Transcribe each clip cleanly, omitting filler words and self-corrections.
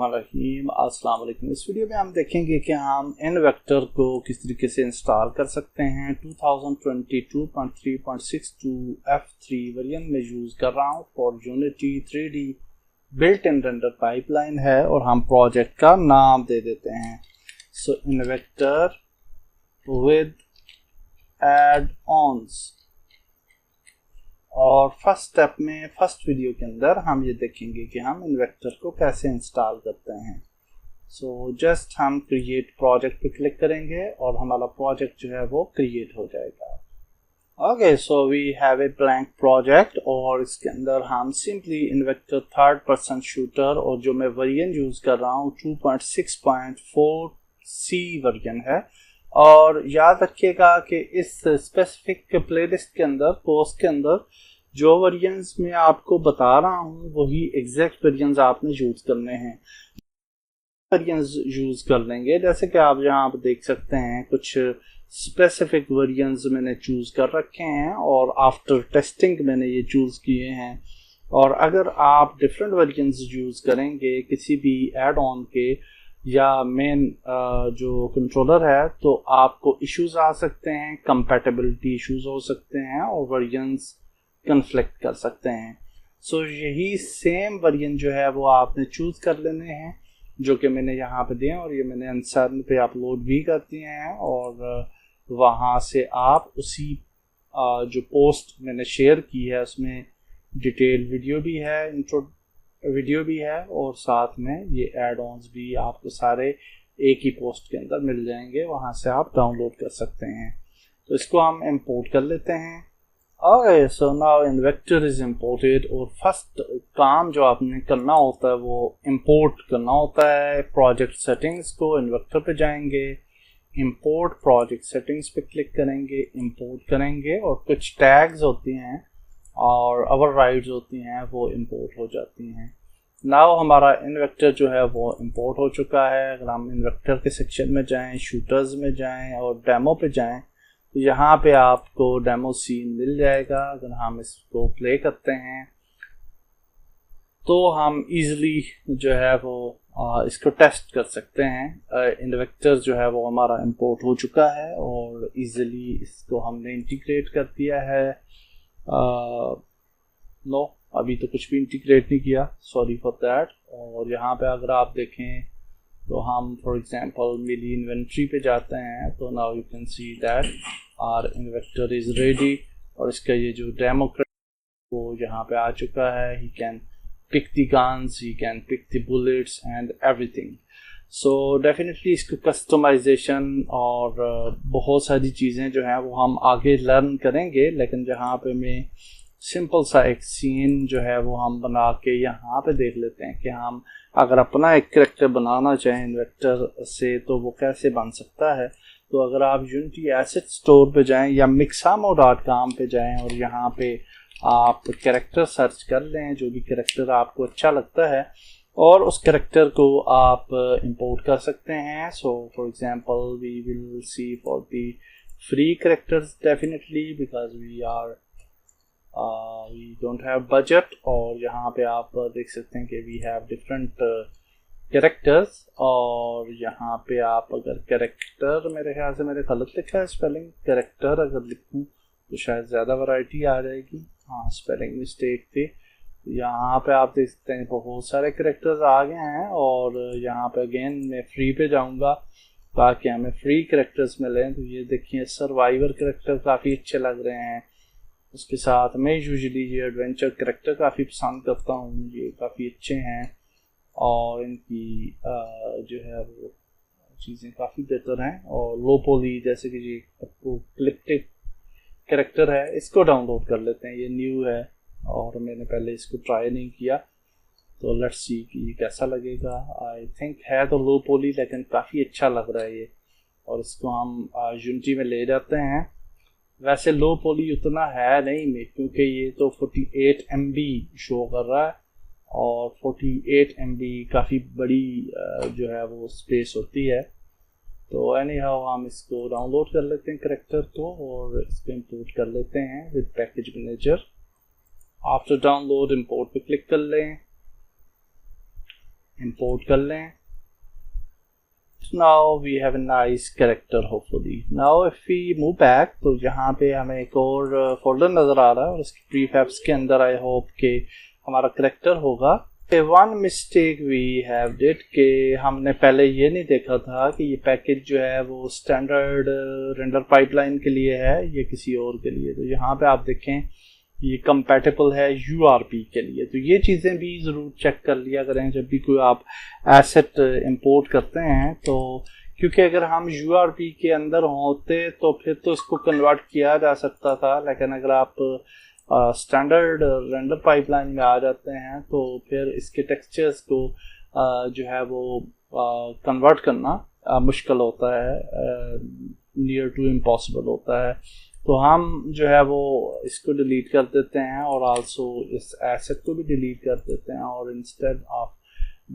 बिस्मिल्लाहिर्रहमानिर्रहीम। अस्सलाम वालेकुम। इस वीडियो में हम देखेंगे कि हम इन्वेक्टर को किस तरीके से इंस्टॉल कर सकते हैं। 2022.3.62 F3 वर्जन में यूज़ कर रहा हूँ for unity 3D built in render pipeline है और हम प्रोजेक्ट का नाम दे देते हैं सो इन्वेक्टर विद एड ऑन्स। और फर्स्ट स्टेप में फर्स्ट वीडियो के अंदर हम ये देखेंगे कि हम इन्वेक्टर को कैसे इंस्टॉल करते हैं। सो जस्ट हम क्रिएट प्रोजेक्ट पे क्लिक करेंगे और हमारा प्रोजेक्ट जो है वो क्रिएट हो जाएगा। Okay, so we have a blank project और इसके अंदर हम simply Invector third person shooter और जो मैं वर्जन यूज़ कर रहा हूँ 2.6.4C वर्जन है। और याद रखिएगा कि इस स्पेसिफिक प्लेलिस्ट के अंदर पोस्ट के अंदर जो वर्जन्स मैं आपको बता रहा हूँ वही एग्जैक्ट वर्जन्स आपने यूज़ करने हैं। वर्जन्स यूज़ कर लेंगे जैसे कि आप यहाँ पर देख सकते हैं कुछ स्पेसिफिक वर्जन्स मैंने चूज़ कर रखे हैं और आफ्टर टेस्टिंग मैंने ये चूज़ किए हैं। और अगर आप डिफरेंट वर्जन्स यूज़ करेंगे किसी भी एड ऑन के या मेन जो कंट्रोलर है तो आपको इश्यूज आ सकते हैं, कंपैटिबिलिटी इश्यूज हो सकते हैं और वर्जन्स कन्फ्लिक्ट कर सकते हैं। सो यही सेम वर्जन जो है वो आपने चूज कर लेने हैं जो कि मैंने यहाँ पे दिए और ये मैंने अंसार पे अपलोड भी कर दिए हैं और वहाँ से आप उसी जो पोस्ट मैंने शेयर की है उसमें डिटेल वीडियो भी है, इंट्रो वीडियो भी है और साथ में ये एड ऑन्स भी आपको सारे एक ही पोस्ट के अंदर मिल जाएंगे, वहाँ से आप डाउनलोड कर सकते हैं। तो इसको हम इंपोर्ट कर लेते हैं। Okay, so now Invector is imported और फर्स्ट काम जो आपने करना होता है वो इंपोर्ट करना होता है। प्रोजेक्ट सेटिंग्स को इन्वेक्टर पे जाएंगे, इंपोर्ट प्रोजेक्ट सेटिंग्स पे क्लिक करेंगे, इंपोर्ट करेंगे और कुछ टैग्स होती हैं और ओवरराइड्स होती हैं वो इंपोर्ट हो जाती हैं। नाउ हमारा इन्वेक्टर जो है वो इंपोर्ट हो चुका है। अगर हम इन्वेक्टर के सेक्शन में जाएं, शूटर्स में जाएं और डेमो पे जाएं तो यहाँ पे आपको डेमो सीन मिल जाएगा। अगर हम इसको प्ले करते हैं तो हम इजीली जो है वो इसको टेस्ट कर सकते हैं। इन्वेक्टर जो है वो हमारा इंपोर्ट हो चुका है और इजीली इसको हमने इंटीग्रेट कर दिया है। नो अभी तो कुछ भी इंटीग्रेट नहीं किया, सॉरी फॉर दैट। और यहाँ पे अगर आप देखें तो हम फॉर एग्जांपल मिली इन्वेंट्री पे जाते हैं तो now you can see that our Invector is ready और इसका ये जो डेमो वो यहाँ पे आ चुका है। He can pick the guns, he can pick the bullets and everything. So definitely इसको कस्टमाइजेशन और बहुत सारी चीज़ें जो हैं वो हम आगे लर्न करेंगे, लेकिन जहाँ पे मैं सिंपल सा एक सीन जो है वो हम बना के यहाँ पे देख लेते हैं कि हम अगर अपना एक कैरेक्टर बनाना चाहें इन्वेक्टर से तो वो कैसे बन सकता है। तो अगर आप यूनिटी एसेट स्टोर पे जाएं या mixamo.com पे जाएं और यहाँ पे आप कैरेक्टर सर्च कर लें, जो भी कैरेक्टर आपको अच्छा लगता है और उस कैरेक्टर को आप इंपोर्ट कर सकते हैं। So for example we will see for the free characters definitely because we don't have budget. और यहाँ पे आप देख सकते हैं कि वी हैव डिफरेंट कैरेक्टर्स और यहाँ पे आप अगर कैरेक्टर, मेरे ख्याल से मेरे गलत लिखा है स्पेलिंग, कैरेक्टर अगर लिखूँ तो शायद ज़्यादा वैरायटी आ जाएगी। हाँ, स्पेलिंग मिस्टेक थी। यहाँ पे आप देख सकते हैं बहुत सारे कैरेक्टर्स आ गए हैं और यहाँ पे अगेन मैं फ्री पे जाऊँगा ताकि हमें फ्री कैरेक्टर्स मिलें। तो ये देखिए सर्वाइवर कैरेक्टर काफ़ी अच्छे लग रहे हैं। उसके साथ मैं यूजुअली ये एडवेंचर कैरेक्टर काफ़ी पसंद करता हूँ, ये काफ़ी अच्छे हैं और इनकी जो है वो चीज़ें काफ़ी बेहतर हैं। और लो पोली जैसे कि ये एपोकलिप्टिक कैरेक्टर है, इसको डाउनलोड कर लेते हैं। ये न्यू है और मैंने पहले इसको ट्राई नहीं किया तो लेट्स सी कि ये कैसा लगेगा। आई थिंक है तो लो पोली लेकिन काफ़ी अच्छा लग रहा है ये। और इसको हम यूनिटी में ले जाते हैं। वैसे लो पोली उतना है नहीं में क्योंकि ये तो 48 MB शो कर रहा है और 48 MB काफ़ी बड़ी जो है वो स्पेस होती है। तो एनी हाउ हम इसको डाउनलोड कर लेते हैं कैरेक्टर को और इसको इंपोर्ट कर लेते हैं with package manager. After download import पे क्लिक कर लें। इंपोर्ट कर लें। Now we have a nice character hopefully. Now if we move back तो यहाँ पे हमें एक और फोल्डर नज़र आ रहा है और इसके प्रीफैब्स के अंदर आई होप के हमारा करेक्टर होगा। One mistake we have did कि हमने पहले ये नहीं देखा था कि ये पैकेज जो है वो स्टैंडर्ड रेंडर पाइपलाइन के लिए है या किसी और के लिए। तो यहाँ पे आप देखें ये कंपैटिबल है URP के लिए। तो ये चीज़ें भी ज़रूर चेक कर लिया करें जब भी कोई आप एसेट इंपोर्ट करते हैं। तो क्योंकि अगर हम URP के अंदर होते तो फिर तो इसको कन्वर्ट किया जा सकता था, लेकिन अगर आप स्टैंडर्ड रेंडर पाइपलाइन में आ जाते हैं तो फिर इसके टेक्सचर्स को जो है वो कन्वर्ट करना मुश्किल होता है, नियर टू इम्पॉसिबल होता है। तो हम जो है वो इसको डिलीट कर देते हैं और आल्सो इस एसेट को भी डिलीट कर देते हैं, और instead of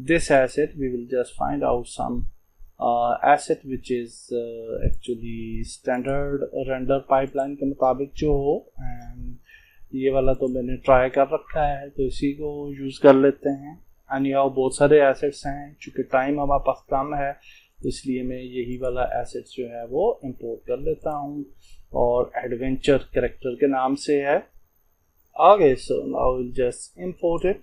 this asset we will just find out some asset which is actually standard render pipeline के मुताबिक जो हो। एंड ये वाला तो मैंने ट्राई कर रखा है तो इसी को यूज़ कर लेते हैं। एंड यहाँ बहुत सारे एसेट्स हैं, चूँकि टाइम हमारे पास कम है तो इसलिए मैं यही वाला एसेट्स जो है वो इंपोर्ट कर लेता हूँ और एडवेंचर कैरेक्टर के नाम से है आगे। So now will just import it.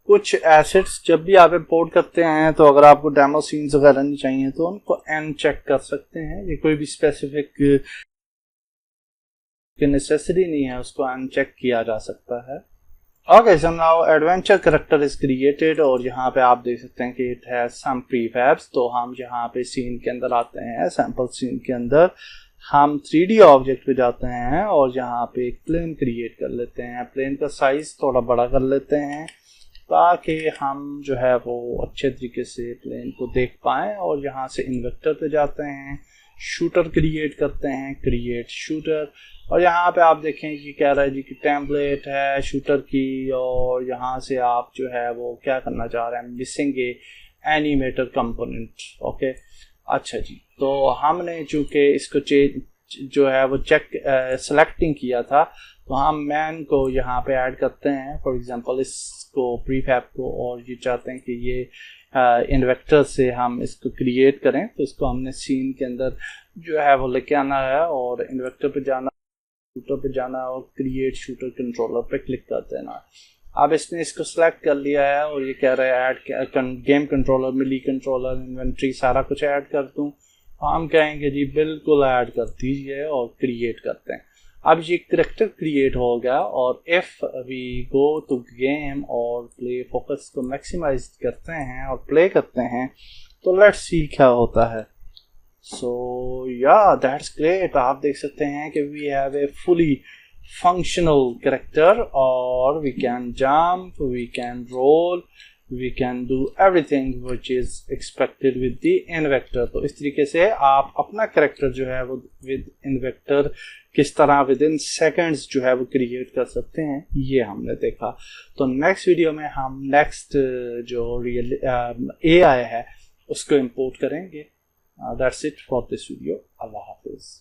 कुछ एसेट्स जब भी आप इंपोर्ट करते हैं तो अगर आपको डेमो सीन्स वगैरह नहीं चाहिए तो उनको एन चेक कर सकते हैं। ये कोई भी स्पेसिफिक की नेसेसिटी नहीं है, उसको अनचेक किया जा सकता है। Okay, so now adventure character is created और यहाँ पे आप देख सकते हैं कि इट हैज सम प्रीफैब्स। तो हम यहाँ पे सीन के अंदर आते हैं, सैंपल सीन के अंदर हम 3D ऑब्जेक्ट पे जाते हैं और यहाँ पे एक प्लेन क्रिएट कर लेते हैं। प्लेन का साइज थोड़ा बड़ा कर लेते हैं ताकि हम जो है वो अच्छे तरीके से प्लेन को देख पाएँ। और यहाँ से इन्वेक्टर पे जाते हैं, शूटर क्रिएट करते हैं, क्रिएट शूटर। और यहाँ पे आप देखें ये कह रहा है जी कि टेम्पलेट है शूटर की, और यहाँ से आप जो है वो क्या करना चाह रहे हैं, मिसिंग ए एनिमेटर कंपोनेंट। ओके, अच्छा जी, तो हमने चूँकि इसको जो है वो सेलेक्टिंग किया था तो हम मैन को यहाँ पे ऐड करते हैं फॉर एग्जांपल इसको प्रीफैब को, और ये चाहते हैं कि ये इन्वेक्टर से हम इसको क्रिएट करें। तो इसको हमने सीन के अंदर जो है वो लेके आना है और इन्वेक्टर पे जाना, शूटर पे जाना और क्रिएट शूटर कंट्रोलर पे क्लिक कर देना। अब इसने इसको सेलेक्ट कर लिया है और ये कह रहा है ऐड गेम कंट्रोलर, मिली कंट्रोलर, इन्वेंट्री सारा कुछ ऐड कर दूं। हम कहेंगे जी बिल्कुल ऐड कर दीजिए और क्रिएट करते हैं। अब ये करेक्टर क्रिएट हो गया और if we go to game और प्ले फोकस को मैक्सिमाइज करते हैं और प्ले करते हैं तो लेट्स सी क्या होता है। सो या दैट्स ग्रेट। आप देख सकते हैं कि we have a fully functional character और we can jump, we can roll, we can do everything which is expected with the Invector. तो इस तरीके से आप अपना कैरेक्टर जो है वो विद इन्वेक्टर किस तरह विद इन सेकेंड्स जो है वो क्रिएट कर सकते हैं, ये हमने देखा। तो नेक्स्ट वीडियो में हम नेक्स्ट जो रियल AI है उसको इंपोर्ट करेंगे। That's it for this video. अल्लाह हाफिज़।